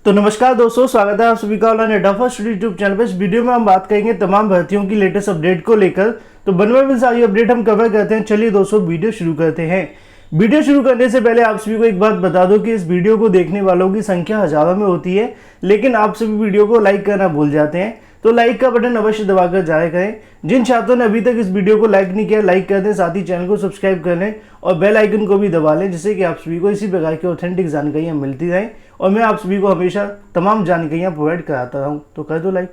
तो नमस्कार दोस्तों, स्वागत है आप सभी का ऑनलाइन एडा फर्स्ट यूट्यूब चैनल पर। इस वीडियो में हम बात करेंगे तमाम भर्तियों की लेटेस्ट अपडेट को लेकर। तो बनवा में सारी अपडेट हम कवर करते हैं। चलिए दोस्तों वीडियो शुरू करते हैं। वीडियो शुरू करने से पहले आप सभी को एक बात बता दो कि इस वीडियो को देखने वालों की संख्या हजारों में होती है, लेकिन आप सभी वीडियो को लाइक करना भूल जाते हैं। तो लाइक का बटन अवश्य दबाकर जाया करें। जिन छात्रों ने अभी तक इस वीडियो को लाइक नहीं किया, लाइक कर दें, साथ ही चैनल को सब्सक्राइब कर लें और बेल आइकन को भी दबा लें, जिससे कि आप सभी को इसी प्रकार की ऑथेंटिक जानकारियां मिलती रहें और मैं आप सभी को हमेशा तमाम जानकारियां प्रोवाइड कराता रहूं। तो कर दो लाइक।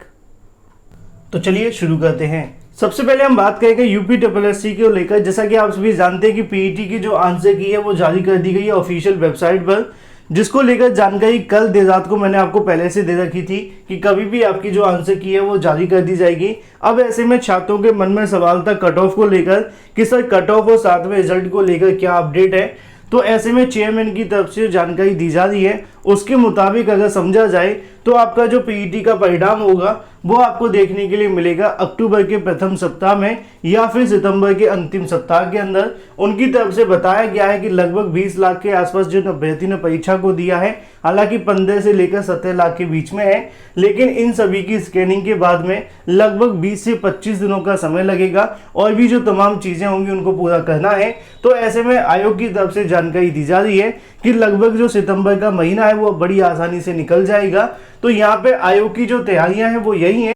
तो चलिए शुरू करते हैं। सबसे पहले हम बात करेंगे यूपीएससी को लेकर। जैसा कि आप सभी जानते हैं कि पीईटी की जो आंसर की है वो जारी कर दी गई है ऑफिशियल वेबसाइट पर, जिसको लेकर जानकारी कल देर रात को मैंने आपको पहले से दे रखी थी कि कभी भी आपकी जो आंसर की है वो जारी कर दी जाएगी। अब ऐसे में छात्रों के मन में सवाल था कट ऑफ को लेकर कि सर कट ऑफ और साथ में रिजल्ट को लेकर क्या अपडेट है। तो ऐसे में चेयरमैन की तरफ से जानकारी दी जा रही है, उसके मुताबिक अगर समझा जाए तो आपका जो पीईटी का परिणाम होगा वो आपको देखने के लिए मिलेगा अक्टूबर के प्रथम सप्ताह में या फिर सितंबर के अंतिम सप्ताह के अंदर। उनकी तरफ से बताया गया है कि लगभग 20 लाख के आसपास जो अभ्यर्थी ने परीक्षा को दिया है, हालांकि 15 से लेकर 17 लाख के बीच में है, लेकिन इन सभी की स्कैनिंग के बाद में लगभग 20 से 25 दिनों का समय लगेगा और भी जो तमाम चीजें होंगी उनको पूरा करना है। तो ऐसे में आयोग की तरफ से जानकारी दी जा रही है कि लगभग जो सितंबर का महीना है वो बड़ी आसानी से निकल जाएगा। तो यहाँ पे आयोग की जो तैयारियां हैं वो यही है,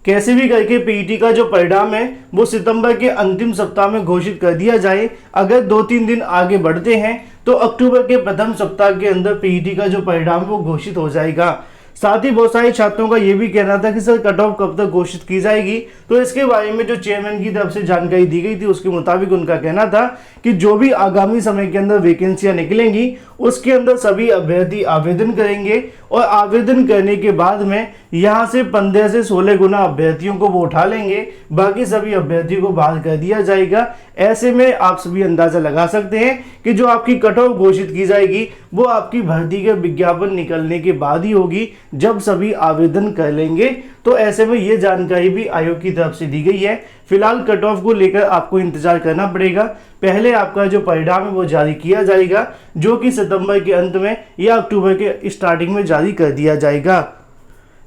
कैसे भी करके पीईटी का जो परिणाम है वो सितंबर के अंतिम सप्ताह में घोषित कर दिया जाए। अगर 2-3 दिन आगे बढ़ते हैं तो अक्टूबर के प्रथम सप्ताह के अंदर पीईटी का जो परिणाम वो घोषित हो जाएगा। साथ ही बहुत सारे छात्रों का ये भी कहना था कि सर कट ऑफ कब तक घोषित की जाएगी। तो इसके बारे में जो चेयरमैन की तरफ से जानकारी दी गई थी उसके मुताबिक उनका कहना था कि जो भी आगामी समय के अंदर वैकेंसियां निकलेंगी उसके अंदर सभी अभ्यर्थी आवेदन करेंगे और आवेदन करने के बाद में यहाँ से 15 से 16 गुना अभ्यर्थियों को वो उठा लेंगे, बाकी सभी अभ्यर्थियों को बाहर कर दिया जाएगा। ऐसे में आप सभी अंदाजा लगा सकते हैं कि जो आपकी कट ऑफ घोषित की जाएगी वो आपकी भर्ती के विज्ञापन निकलने के बाद ही होगी, जब सभी आवेदन कर लेंगे। तो ऐसे में ये जानकारी भी आयोग की तरफ से दी गई है। फिलहाल कट ऑफ को लेकर आपको इंतजार करना पड़ेगा। पहले आपका जो परिणाम है वो जारी किया जाएगा, जो कि सितंबर के अंत में या अक्टूबर के स्टार्टिंग में जारी कर दिया जाएगा।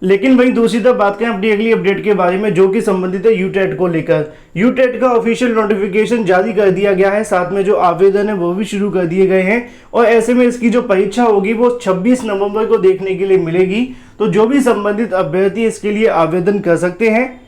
लेकिन वहीं दूसरी तरफ बात करें अपनी अगली अपडेट के बारे में, जो कि संबंधित है यूटेट को लेकर। यूटेट का ऑफिशियल नोटिफिकेशन जारी कर दिया गया है, साथ में जो आवेदन है वो भी शुरू कर दिए गए हैं और ऐसे में इसकी जो परीक्षा होगी वो 26 नवंबर को देखने के लिए मिलेगी। तो जो भी संबंधित अभ्यर्थी इसके लिए आवेदन कर सकते हैं।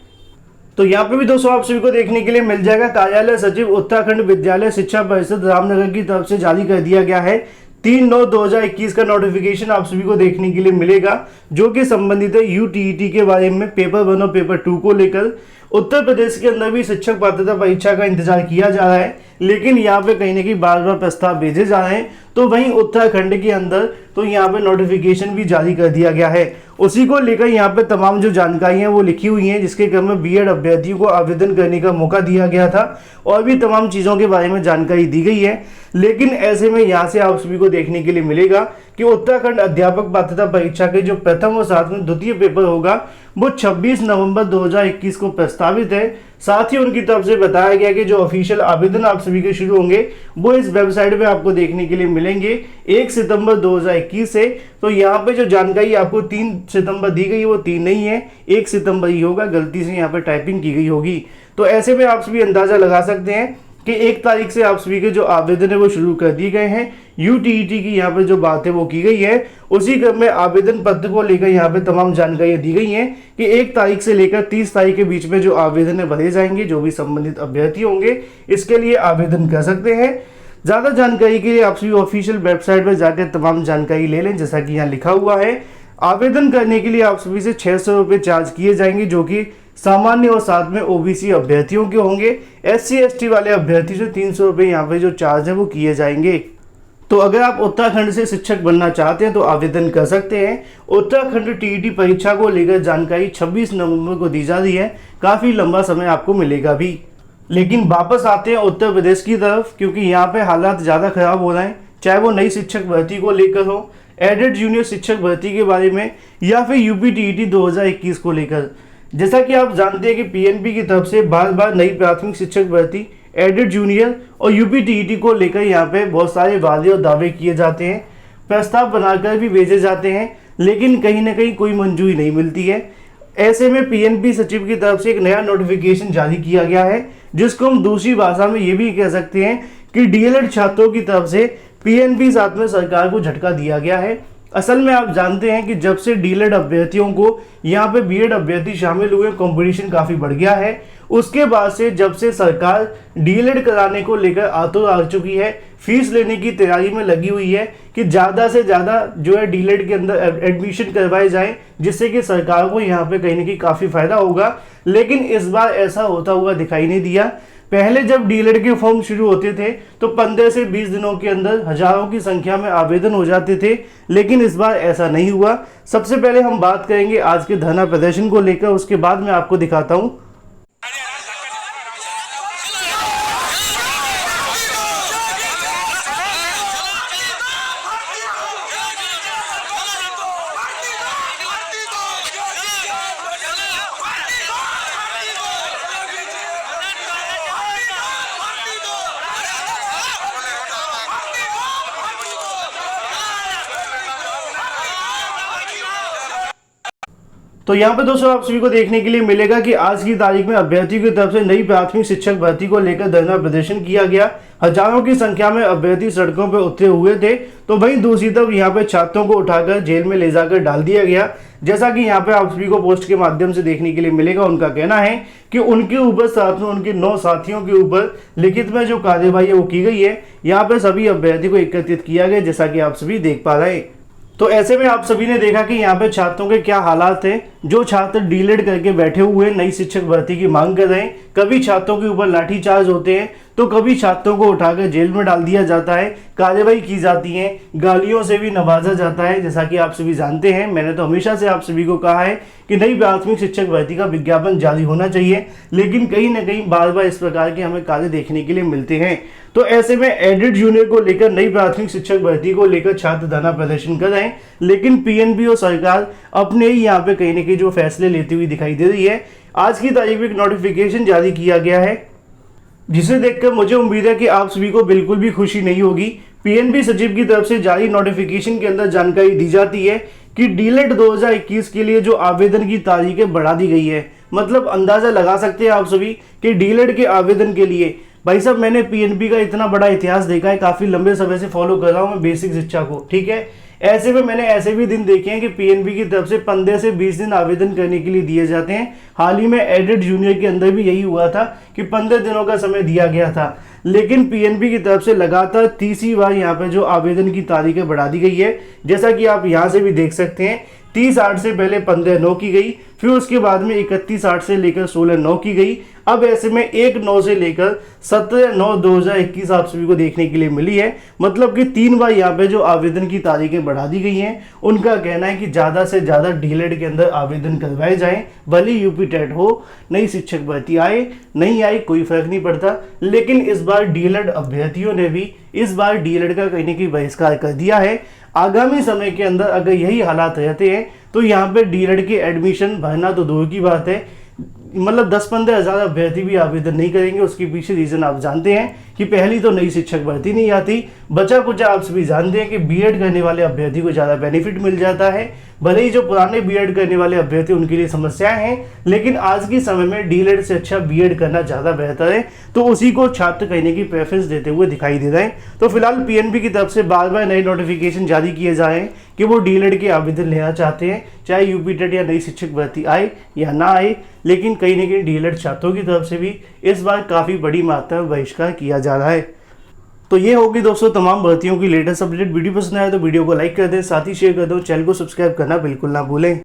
तो यहाँ पे भी दोस्तों आप सभी को देखने के लिए मिल जाएगा। कार्यालय सचिव उत्तराखंड विद्यालय शिक्षा परिषद रामनगर की तरफ से जारी कर दिया गया है। 3/9/2021 का नोटिफिकेशन आप सभी को देखने के लिए मिलेगा, जो कि संबंधित है यूटीईटी के बारे में पेपर 1 और पेपर 2 को लेकर। उत्तर प्रदेश के अंदर भी शिक्षक पात्रता परीक्षा का इंतजार किया जा रहा है, लेकिन यहाँ पे कहीं ना कहीं बार बार प्रस्ताव भेजे जा रहे हैं। तो वहीं उत्तराखंड के अंदर तो यहाँ पे नोटिफिकेशन भी जारी कर दिया गया है। उसी को लेकर यहाँ पे तमाम जो जानकारियां वो लिखी हुई हैं, जिसके क्रम में बीएड अभ्यर्थियों को आवेदन करने का मौका दिया गया था और भी तमाम चीज़ों के बारे में जानकारी दी गई है। लेकिन ऐसे में यहाँ से आप सभी को देखने के लिए मिलेगा कि उत्तराखंड अध्यापक पात्रता परीक्षा के जो प्रथम और साथ में द्वितीय पेपर होगा वो 26 नवंबर 2021 को प्रस्तावित है। साथ ही उनकी तरफ से बताया गया कि जो ऑफिशियल आवेदन आप सभी के शुरू होंगे वो इस वेबसाइट पे आपको देखने के लिए मिलेंगे 1 सितंबर 2021 से। तो यहाँ पे जो जानकारी आपको 3 सितंबर दी गई है वो 3 नहीं है, 1 सितंबर ही होगा, गलती से यहाँ पे टाइपिंग की गई होगी। तो ऐसे में आप सभी अंदाजा लगा सकते हैं कि 1 तारीख से आप सभी के जो आवेदन है वो शुरू कर दिए गए हैं। यूटीईटी की यहाँ पे जो बात है वो की गई है, उसी क्रम में आवेदन पत्र को लेकर यहाँ पे तमाम जानकारियां दी गई हैं कि 1 तारीख से लेकर 30 तारीख के बीच में जो आवेदन है भरे जाएंगे। जो भी संबंधित अभ्यर्थी होंगे इसके लिए आवेदन कर सकते हैं। ज़्यादा जानकारी के लिए आप सभी ऑफिशियल वेबसाइट पर जाकर तमाम जानकारी ले लें। जैसा कि यहाँ लिखा हुआ है, आवेदन करने के लिए आप सभी से 600 रुपये चार्ज किए जाएंगे, जो कि सामान्य और साथ में ओबीसी अभ्यर्थियों के होंगे। SC/ST वाले अभ्यर्थी से 300 रुपये यहाँ पे जो चार्ज है वो किए जाएंगे। तो अगर आप उत्तराखंड से शिक्षक बनना चाहते हैं तो आवेदन कर सकते हैं। उत्तराखंड टीईटी परीक्षा को लेकर जानकारी 26 नवंबर को दी जा रही है, काफ़ी लंबा समय आपको मिलेगा भी। लेकिन वापस आते हैं उत्तर प्रदेश की तरफ, क्योंकि यहाँ पे हालात ज़्यादा खराब हो रहे हैं, चाहे वो नई शिक्षक भर्ती को लेकर हो, एडेड जूनियर शिक्षक भर्ती के बारे में, या फिर यूपीटीईटी 2021 को लेकर। जैसा कि आप जानते हैं कि पीएनबी की तरफ से बार बार नई प्राथमिक शिक्षक भर्ती, एडेड जूनियर और यूपीटीईटी को लेकर यहाँ पे बहुत सारे वादे और दावे किए जाते हैं, प्रस्ताव बनाकर भी भेजे जाते हैं, लेकिन कहीं ना कहीं कोई मंजूरी नहीं मिलती है। ऐसे में पीएनबी सचिव की तरफ से एक नया नोटिफिकेशन जारी किया गया है, जिसको हम दूसरी भाषा में ये भी कह सकते हैं कि डीएलएड छात्रों की तरफ से पीएनबी साथ में सरकार को झटका दिया गया है। असल में आप जानते हैं कि जब से डीएलएड अभ्यर्थियों को यहाँ पे बीएड अभ्यर्थी शामिल हुए, कंपटीशन काफ़ी बढ़ गया है। उसके बाद से जब से सरकार डीएलएड कराने को लेकर आतुर आ चुकी है, फीस लेने की तैयारी में लगी हुई है कि ज़्यादा से ज़्यादा जो है डीएलएड के अंदर एडमिशन करवाए जाएं, जिससे कि सरकार को यहाँ पे कहीं ना कहीं काफ़ी फायदा होगा। लेकिन इस बार ऐसा होता हुआ दिखाई नहीं दिया। पहले जब डीएलएड के फॉर्म शुरू होते थे तो 15 से 20 दिनों के अंदर हजारों की संख्या में आवेदन हो जाते थे, लेकिन इस बार ऐसा नहीं हुआ। सबसे पहले हम बात करेंगे आज के धरना प्रदर्शन को लेकर, उसके बाद मैं आपको दिखाता हूँ। तो यहाँ पे दोस्तों आप सभी को देखने के लिए मिलेगा कि आज की तारीख में अभ्यर्थियों की तरफ से नई प्राथमिक शिक्षक भर्ती को लेकर धरना प्रदर्शन किया गया। हजारों की संख्या में अभ्यर्थी सड़कों पर उतरे हुए थे, तो वहीं दूसरी तरफ यहाँ पे छात्रों को उठाकर जेल में ले जाकर डाल दिया गया। जैसा कि यहाँ पे आप सभी को पोस्ट के माध्यम से देखने के लिए मिलेगा, उनका कहना है कि उनके ऊपर साथ में उनके 9 साथियों के ऊपर लिखित में जो कार्यवाही है वो की गई है। यहाँ पे सभी अभ्यर्थी को एकत्रित किया गया, जैसा कि आप सभी देख पा रहे हैं। तो ऐसे में आप सभी ने देखा कि यहाँ पे छात्रों के क्या हालात हैं। जो छात्र डीएलएड करके बैठे हुए नई शिक्षक भर्ती की मांग कर रहे हैं, कभी छात्रों के ऊपर लाठीचार्ज होते हैं, तो कभी छात्रों को उठाकर जेल में डाल दिया जाता है, कार्रवाई की जाती है, गालियों से भी नवाजा जाता है। जैसा कि आप सभी जानते हैं, मैंने तो हमेशा से आप सभी को कहा है कि नई प्राथमिक शिक्षक भर्ती का विज्ञापन जारी होना चाहिए, लेकिन कहीं ना कहीं बार बार इस प्रकार के हमें कार्य देखने के लिए मिलते हैं। तो ऐसे में एडेड जूनियर को लेकर नई प्राथमिक शिक्षक भर्ती को लेकर छात्र धरना प्रदर्शन कर रहे हैं, लेकिन पीएनबी और सरकार अपने ही यहाँ पे कहीं ना कहीं जो फैसले लेती हुई दिखाई दे रही है। आज की तारीख में एक नोटिफिकेशन जारी किया गया है, जिसे देखकर मुझे उम्मीद है कि आप सभी को बिल्कुल भी खुशी नहीं होगी। पीएनबी सचिव की तरफ से जारी नोटिफिकेशन के अंदर जानकारी दी जाती है कि डीएलएड 2021 के लिए जो आवेदन की तारीखें बढ़ा दी गई है। मतलब अंदाजा लगा सकते हैं आप सभी कि डीएलएड के आवेदन के लिए, भाई साहब मैंने पीएनबी का इतना बड़ा इतिहास देखा है, काफी लंबे समय से फॉलो कर रहा हूँ मैं बेसिक शिक्षा को, ठीक है। ऐसे में मैंने ऐसे भी दिन देखे हैं कि पीएनबी की तरफ से 15 से 20 दिन आवेदन करने के लिए दिए जाते हैं। हाल ही में एडेड जूनियर के अंदर भी यही हुआ था कि 15 दिनों का समय दिया गया था, लेकिन पीएनबी की तरफ से लगातार तीसरी बार यहाँ पे जो आवेदन की तारीखें बढ़ा दी गई है। जैसा कि आप यहाँ से भी देख सकते हैं, 30/8 से पहले 15/9 की गई, फिर उसके बाद में 31/8 से लेकर 16/9 की गई। अब ऐसे में 1/9 से लेकर 17/9/2021 आप सभी को देखने के लिए मिली है। मतलब कि 3 बार यहाँ पे जो आवेदन की तारीखें बढ़ा दी गई हैं। उनका कहना है कि ज़्यादा से ज़्यादा डीएलएड के अंदर आवेदन करवाए जाएं, भले यूपी टेट हो, नई शिक्षक भर्ती आए नहीं आए कोई फर्क नहीं पड़ता। लेकिन इस बार डीएलएड अभ्यर्थियों ने भी इस बार डीएलएड का कहीं ना कहीं बहिष्कार कर दिया है। आगामी समय के अंदर अगर यही हालात रहते हैं तो यहाँ पे डीएलएड के एडमिशन भरना तो दूर की बात है, मतलब 10-15 हज़ार अभ्यर्थी भी आवेदन नहीं करेंगे। उसके पीछे रीजन आप जानते हैं कि पहली तो नई शिक्षक भर्ती नहीं आती, बचा कुचा आप सभी जानते हैं कि बीएड करने वाले अभ्यर्थी को ज़्यादा बेनिफिट मिल जाता है। भले ही जो पुराने बीएड करने वाले अभ्यर्थी उनके लिए समस्याएं हैं, लेकिन आज के समय में डीएलएड से अच्छा बीएड करना ज़्यादा बेहतर है, तो उसी को छात्र कहने की प्रेफरेंस देते हुए दिखाई दे रहे हैं। तो फिलहाल पीएनबी की तरफ से बार बार नए नोटिफिकेशन जारी किए जा रहे हैं कि वो डीएलएड के आवेदन लेना चाहते हैं, चाहे यूपी टेट या नई शिक्षक भर्ती आए या ना आए। लेकिन कहीं ना कहीं डीएलएड छात्रों की तरफ से भी इस बार काफ़ी बड़ी मात्रा में बहिष्कार किया जा रहा है। तो ये होगी दोस्तों तमाम भर्तियों की लेटेस्ट अपडेट। वीडियो पसंद आया तो वीडियो को लाइक कर दें, साथ ही शेयर कर दो, चैनल को सब्सक्राइब करना बिल्कुल ना भूलें।